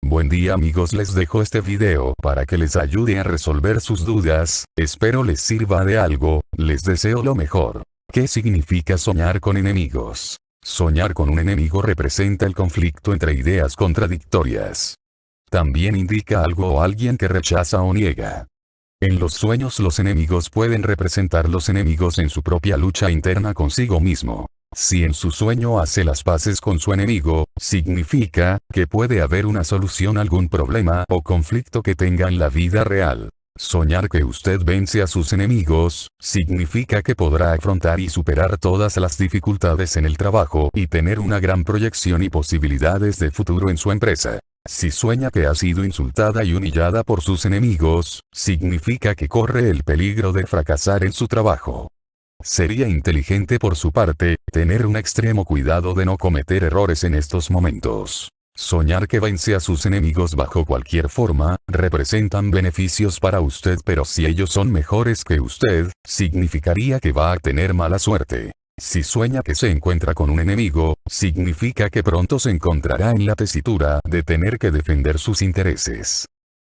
Buen día amigos, les dejo este video para que les ayude a resolver sus dudas, espero les sirva de algo, les deseo lo mejor. ¿Qué significa soñar con enemigos? Soñar con un enemigo representa el conflicto entre ideas contradictorias. También indica algo o alguien que rechaza o niega. En los sueños los enemigos pueden representar los enemigos en su propia lucha interna consigo mismo. Si en su sueño hace las paces con su enemigo, significa que puede haber una solución a algún problema o conflicto que tenga en la vida real. Soñar que usted vence a sus enemigos, significa que podrá afrontar y superar todas las dificultades en el trabajo y tener una gran proyección y posibilidades de futuro en su empresa. Si sueña que ha sido insultada y humillada por sus enemigos, significa que corre el peligro de fracasar en su trabajo. Sería inteligente por su parte, tener un extremo cuidado de no cometer errores en estos momentos. Soñar que vence a sus enemigos bajo cualquier forma, representan beneficios para usted, pero si ellos son mejores que usted, significaría que va a tener mala suerte. Si sueña que se encuentra con un enemigo, significa que pronto se encontrará en la tesitura de tener que defender sus intereses.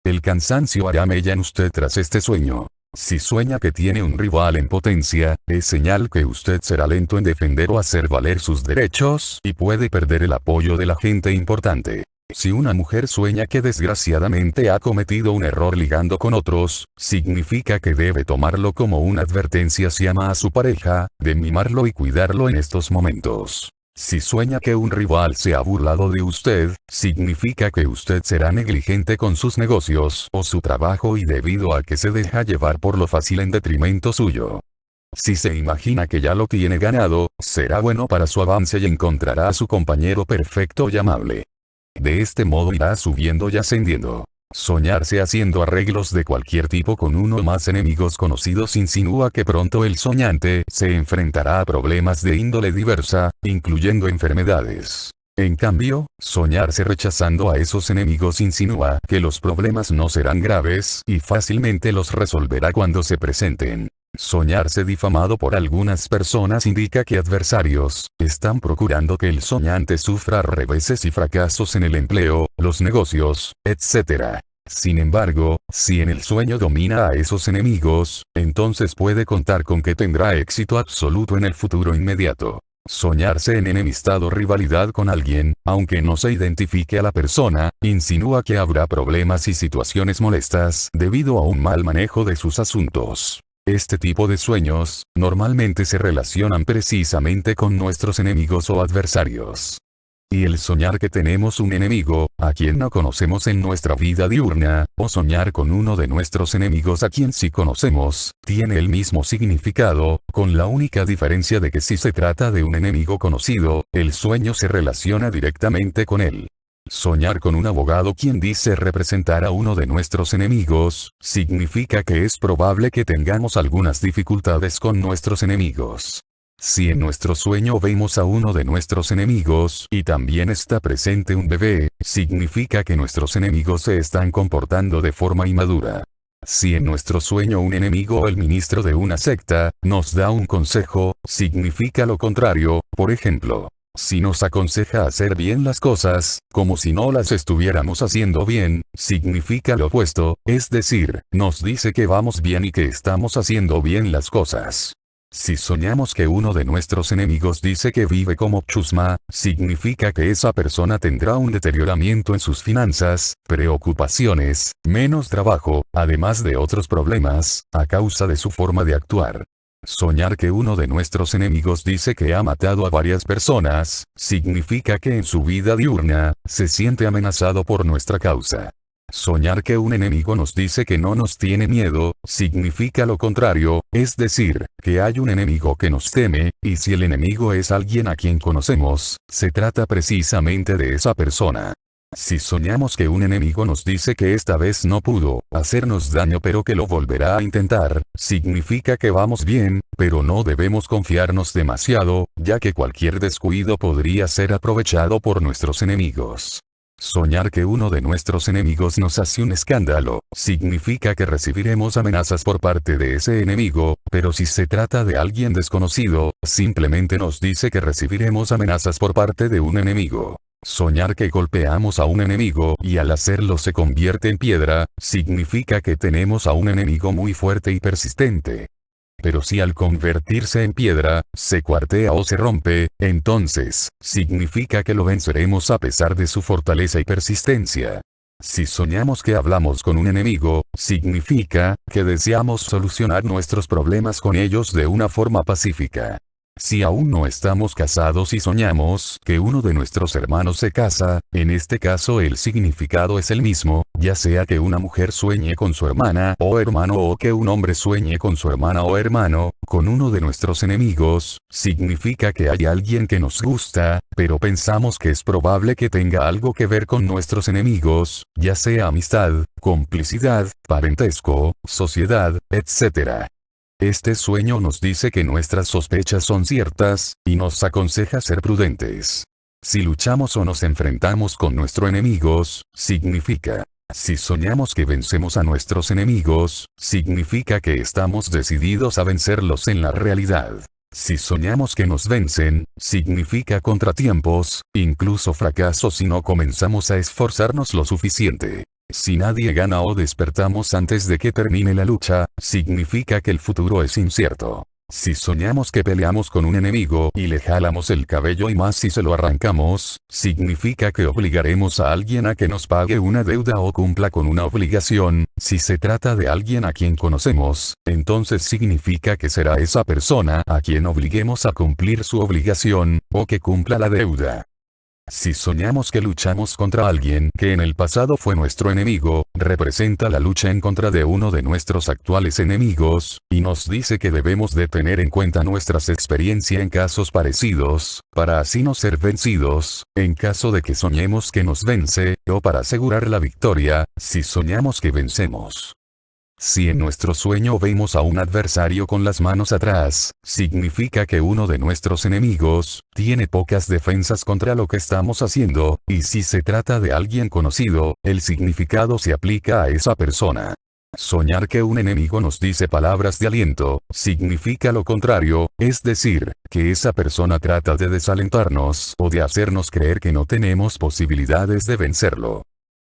El cansancio hará mella en usted tras este sueño. Si sueña que tiene un rival en potencia, es señal que usted será lento en defender o hacer valer sus derechos y puede perder el apoyo de la gente importante. Si una mujer sueña que desgraciadamente ha cometido un error ligando con otros, significa que debe tomarlo como una advertencia si ama a su pareja, de mimarlo y cuidarlo en estos momentos. Si sueña que un rival se ha burlado de usted, significa que usted será negligente con sus negocios o su trabajo y debido a que se deja llevar por lo fácil en detrimento suyo. Si se imagina que ya lo tiene ganado, será bueno para su avance y encontrará a su compañero perfecto y amable. De este modo irá subiendo y ascendiendo. Soñarse haciendo arreglos de cualquier tipo con uno o más enemigos conocidos insinúa que pronto el soñante se enfrentará a problemas de índole diversa, incluyendo enfermedades. En cambio, soñarse rechazando a esos enemigos insinúa que los problemas no serán graves y fácilmente los resolverá cuando se presenten. Soñarse difamado por algunas personas indica que adversarios están procurando que el soñante sufra reveses y fracasos en el empleo, los negocios, etc. Sin embargo, si en el sueño domina a esos enemigos, entonces puede contar con que tendrá éxito absoluto en el futuro inmediato. Soñarse en enemistad o rivalidad con alguien, aunque no se identifique a la persona, insinúa que habrá problemas y situaciones molestas debido a un mal manejo de sus asuntos. Este tipo de sueños, normalmente se relacionan precisamente con nuestros enemigos o adversarios. Y el soñar que tenemos un enemigo, a quien no conocemos en nuestra vida diurna, o soñar con uno de nuestros enemigos a quien sí conocemos, tiene el mismo significado, con la única diferencia de que si se trata de un enemigo conocido, el sueño se relaciona directamente con él. Soñar con un abogado quien dice representar a uno de nuestros enemigos, significa que es probable que tengamos algunas dificultades con nuestros enemigos. Si en nuestro sueño vemos a uno de nuestros enemigos y también está presente un bebé, significa que nuestros enemigos se están comportando de forma inmadura. Si en nuestro sueño un enemigo o el ministro de una secta nos da un consejo, significa lo contrario, por ejemplo. Si nos aconseja hacer bien las cosas, como si no las estuviéramos haciendo bien, significa lo opuesto, es decir, nos dice que vamos bien y que estamos haciendo bien las cosas. Si soñamos que uno de nuestros enemigos dice que vive como chusma, significa que esa persona tendrá un deterioramiento en sus finanzas, preocupaciones, menos trabajo, además de otros problemas, a causa de su forma de actuar. Soñar que uno de nuestros enemigos dice que ha matado a varias personas, significa que en su vida diurna, se siente amenazado por nuestra causa. Soñar que un enemigo nos dice que no nos tiene miedo, significa lo contrario, es decir, que hay un enemigo que nos teme, y si el enemigo es alguien a quien conocemos, se trata precisamente de esa persona. Si soñamos que un enemigo nos dice que esta vez no pudo hacernos daño pero que lo volverá a intentar, significa que vamos bien, pero no debemos confiarnos demasiado, ya que cualquier descuido podría ser aprovechado por nuestros enemigos. Soñar que uno de nuestros enemigos nos hace un escándalo, significa que recibiremos amenazas por parte de ese enemigo, pero si se trata de alguien desconocido, simplemente nos dice que recibiremos amenazas por parte de un enemigo. Soñar que golpeamos a un enemigo y al hacerlo se convierte en piedra, significa que tenemos a un enemigo muy fuerte y persistente. Pero si al convertirse en piedra, se cuartea o se rompe, entonces, significa que lo venceremos a pesar de su fortaleza y persistencia. Si soñamos que hablamos con un enemigo, significa que deseamos solucionar nuestros problemas con ellos de una forma pacífica. Si aún no estamos casados y soñamos que uno de nuestros hermanos se casa, en este caso el significado es el mismo, ya sea que una mujer sueñe con su hermana o hermano o que un hombre sueñe con su hermana o hermano, con uno de nuestros enemigos, significa que hay alguien que nos gusta, pero pensamos que es probable que tenga algo que ver con nuestros enemigos, ya sea amistad, complicidad, parentesco, sociedad, etc. Este sueño nos dice que nuestras sospechas son ciertas, y nos aconseja ser prudentes. Si luchamos o nos enfrentamos con nuestros enemigos, significa. Si soñamos que vencemos a nuestros enemigos, significa que estamos decididos a vencerlos en la realidad. Si soñamos que nos vencen, significa contratiempos, incluso fracasos si no comenzamos a esforzarnos lo suficiente. Si nadie gana o despertamos antes de que termine la lucha, significa que el futuro es incierto. Si soñamos que peleamos con un enemigo y le jalamos el cabello y más si se lo arrancamos, significa que obligaremos a alguien a que nos pague una deuda o cumpla con una obligación. Si se trata de alguien a quien conocemos, entonces significa que será esa persona a quien obliguemos a cumplir su obligación, o que cumpla la deuda. Si soñamos que luchamos contra alguien que en el pasado fue nuestro enemigo, representa la lucha en contra de uno de nuestros actuales enemigos, y nos dice que debemos de tener en cuenta nuestras experiencias en casos parecidos, para así no ser vencidos, en caso de que soñemos que nos vence, o para asegurar la victoria, si soñamos que vencemos. Si en nuestro sueño vemos a un adversario con las manos atrás, significa que uno de nuestros enemigos tiene pocas defensas contra lo que estamos haciendo, y si se trata de alguien conocido, el significado se aplica a esa persona. Soñar que un enemigo nos dice palabras de aliento, significa lo contrario, es decir, que esa persona trata de desalentarnos o de hacernos creer que no tenemos posibilidades de vencerlo.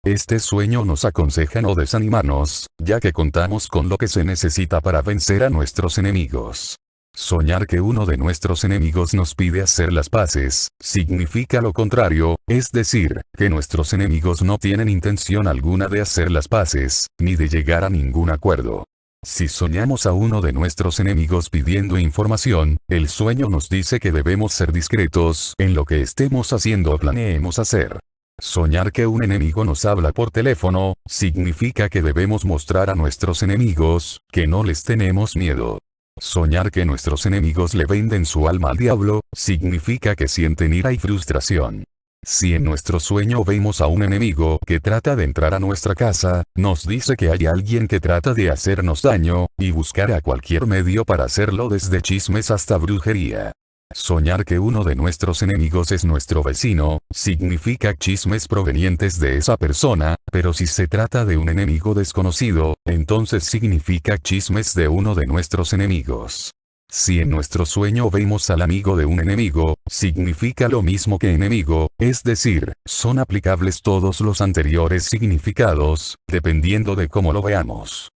Este sueño nos aconseja no desanimarnos, ya que contamos con lo que se necesita para vencer a nuestros enemigos. Soñar que uno de nuestros enemigos nos pide hacer las paces, significa lo contrario, es decir, que nuestros enemigos no tienen intención alguna de hacer las paces, ni de llegar a ningún acuerdo. Si soñamos a uno de nuestros enemigos pidiendo información, el sueño nos dice que debemos ser discretos en lo que estemos haciendo o planeemos hacer. Soñar que un enemigo nos habla por teléfono, significa que debemos mostrar a nuestros enemigos que no les tenemos miedo. Soñar que nuestros enemigos le venden su alma al diablo, significa que sienten ira y frustración. Si en nuestro sueño vemos a un enemigo que trata de entrar a nuestra casa, nos dice que hay alguien que trata de hacernos daño, y buscará cualquier medio para hacerlo desde chismes hasta brujería. Soñar que uno de nuestros enemigos es nuestro vecino, significa chismes provenientes de esa persona, pero si se trata de un enemigo desconocido, entonces significa chismes de uno de nuestros enemigos. Si en nuestro sueño vemos al amigo de un enemigo, significa lo mismo que enemigo, es decir, son aplicables todos los anteriores significados, dependiendo de cómo lo veamos.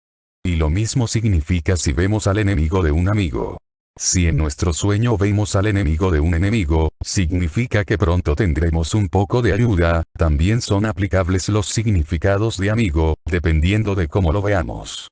Y lo mismo significa si vemos al enemigo de un amigo. Si en nuestro sueño vemos al enemigo de un enemigo, significa que pronto tendremos un poco de ayuda, también son aplicables los significados de amigo, dependiendo de cómo lo veamos.